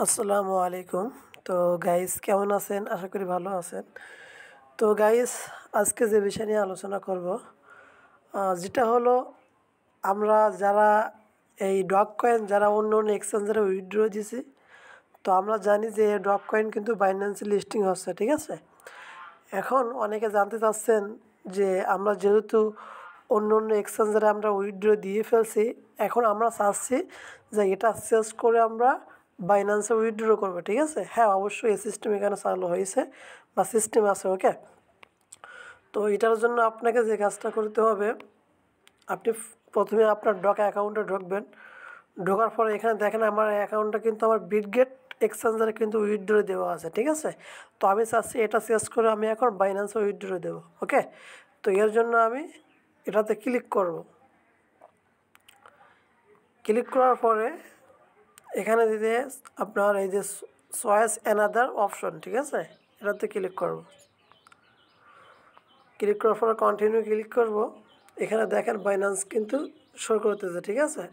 আসসালামু আলাইকুম। তো গাইস কেমন আছেন? আশা করি ভালো আছেন। তো গাইস আজকে যে বিষয় নিয়ে আলোচনা করব যেটা হলো আমরা যারা এই ডগ কয়েন যারা অন্য এক্সচেঞ্জারে উইথড্র দিছি, তো আমরা জানি যে ডগ কয়েন কিন্তু বাইন্যান্সে লিস্টিং হচ্ছে, ঠিক আছে? এখন অনেকে জানতে চাচ্ছেন যে আমরা যেহেতু অন্য এক্সচেঞ্জারে আমরা উইথড্র দিয়ে ফেলছি, এখন আমরা চাচ্ছি যে এটা চেঞ্জ করে আমরা বাইন্যান্সে উইথড্র করবো, ঠিক আছে? হ্যাঁ, অবশ্যই এই সিস্টেম এখানে চালু হয়েছে বা সিস্টেম আছে, ওকে? তো এটার জন্য আপনাকে যে কাজটা করতে হবে, আপনি প্রথমে আপনার ডগ অ্যাকাউন্টে ঢুকবেন। ঢোকার পরে এখানে দেখেন আমার অ্যাকাউন্টটা কিন্তু আমার বিটগেট এক্সচেঞ্জারে কিন্তু উইথড্র দেওয়া আছে, ঠিক আছে? তো আমি চাচ্ছি এটা চেঞ্জ করে আমি এখন বাইন্যান্সে উইথড্র দেবো, ওকে? তো এর জন্য আমি এটাতে ক্লিক করব। ক্লিক করার পরে এখানে দিতে আপনার এই যে চয়েস অ্যানাদার অপশন, ঠিক আছে? এটাতে ক্লিক করব। ক্লিক করার পরে কন্টিনিউ ক্লিক করব। এখানে দেখেন বাইন্যান্স কিন্তু শো করতেছে, ঠিক আছে?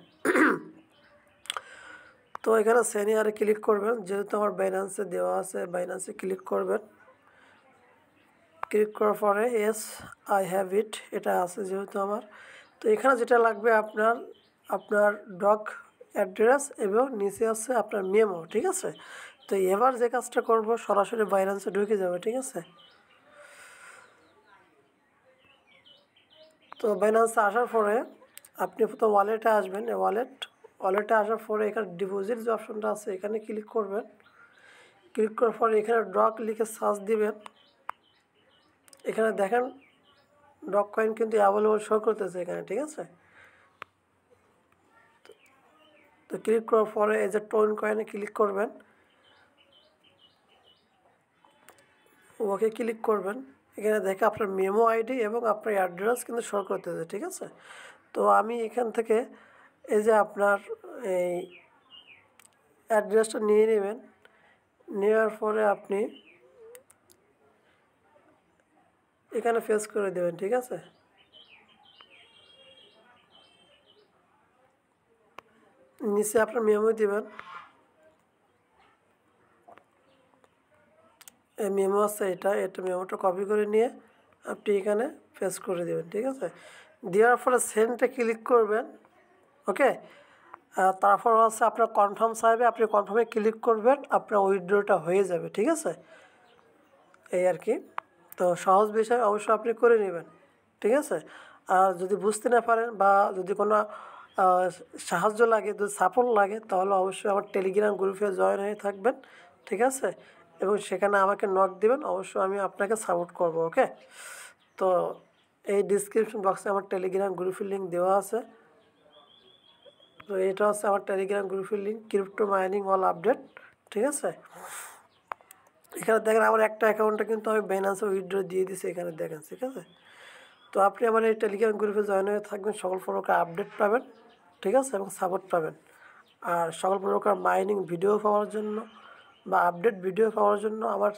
তো এখানে সিনিয়রে ক্লিক করবেন, যেহেতু আমার বাইন্যান্সে দেওয়া আছে বাইন্যান্সে ক্লিক করবেন। ক্লিক করার পরে ইয়েস আই হ্যাভ ইট, এটা আছে যেহেতু আমার। তো এখানে যেটা লাগবে আপনার আপনার ডগ অ্যাড্রেস এবং নিচে আছে আপনার মেমো, ঠিক আছে? তো এবার যে কাজটা করব সরাসরি বাইন্যান্সে ঢুকে যাবে, ঠিক আছে? তো বাইন্যান্সে আসার পরে আপনি প্রথম ওয়ালেটে আসবেন। ওয়ালেটে আসার পরে এখানে ডিপোজিট যে অপশনটা আছে এখানে ক্লিক করবেন। ক্লিক করার পরে এখানে ডগ লিখে সার্চ দিবেন। এখানে দেখেন ডগ কয়েন কিন্তু অ্যাভেলেবল শো করতেছে এখানে, ঠিক আছে? তো ক্লিক করার পরে এই যে টোন কয়েনে ক্লিক করবেন, ওকে ক্লিক করবেন। এখানে দেখে আপনার মেমো আইডি এবং আপনার অ্যাড্রেস কিন্তু শো করতেছে, ঠিক আছে? তো আমি এখান থেকে এই যে আপনার এই অ্যাড্রেসটা নিয়ে নেবেন। নেওয়ার পরে আপনি এখানে ফেস করে দেবেন, ঠিক আছে? নিচে আপনার মেমো দিবেন। এই মেমো আছে এটা মেমোটা কপি করে নিয়ে আপনি এখানে পেস্ট করে দেবেন, ঠিক আছে? দেওয়ার পরে সেন্ডে ক্লিক করবেন, ওকে? তারপর হচ্ছে আপনার কনফার্ম চাইবে, আপনি কনফার্মে ক্লিক করবেন, আপনার উইথড্রটা হয়ে যাবে, ঠিক আছে? এই আর কি। তো সহজ বিষয় অবশ্যই আপনি করে নেবেন, ঠিক আছে? আর যদি বুঝতে না পারেন বা যদি কোনো সাহায্য লাগে, যদি সাপোর্ট লাগে, তাহলে অবশ্যই আমার টেলিগ্রাম গ্রুপে জয়েন হয়ে থাকবেন, ঠিক আছে? এবং সেখানে আমাকে নক দিবেন, অবশ্যই আমি আপনাকে সাপোর্ট করব, ওকে? তো এই ডিসক্রিপশন বক্সে আমার টেলিগ্রাম গ্রুপের লিঙ্ক দেওয়া আছে। তো এটা হচ্ছে আমার টেলিগ্রাম গ্রুপের link, crypto mining all update, ঠিক আছে? এখানে দেখেন আমার একটা অ্যাকাউন্টে কিন্তু আমি বাইন্যান্সে উইথড্র দিয়ে দিছি, এখানে দেখেন, ঠিক আছে? তো আপনি আমার এই টেলিগ্রাম গ্রুপে জয়েন হয়ে থাকবেন, সকল প্রকার আপডেট পাবেন, ঠিক আছে? এবং সাপোর্ট পাবেন। আর সকল প্রকার মাইনিং ভিডিও পাওয়ার জন্য বা আপডেট ভিডিও পাওয়ার জন্য আমার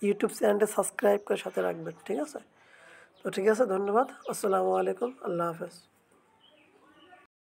ইউটিউব চ্যানেলটা সাবস্ক্রাইব করে সাথে রাখবেন, ঠিক আছে? তো ঠিক আছে, ধন্যবাদ। আসসালামু আলাইকুম, আল্লাহ হাফেজ।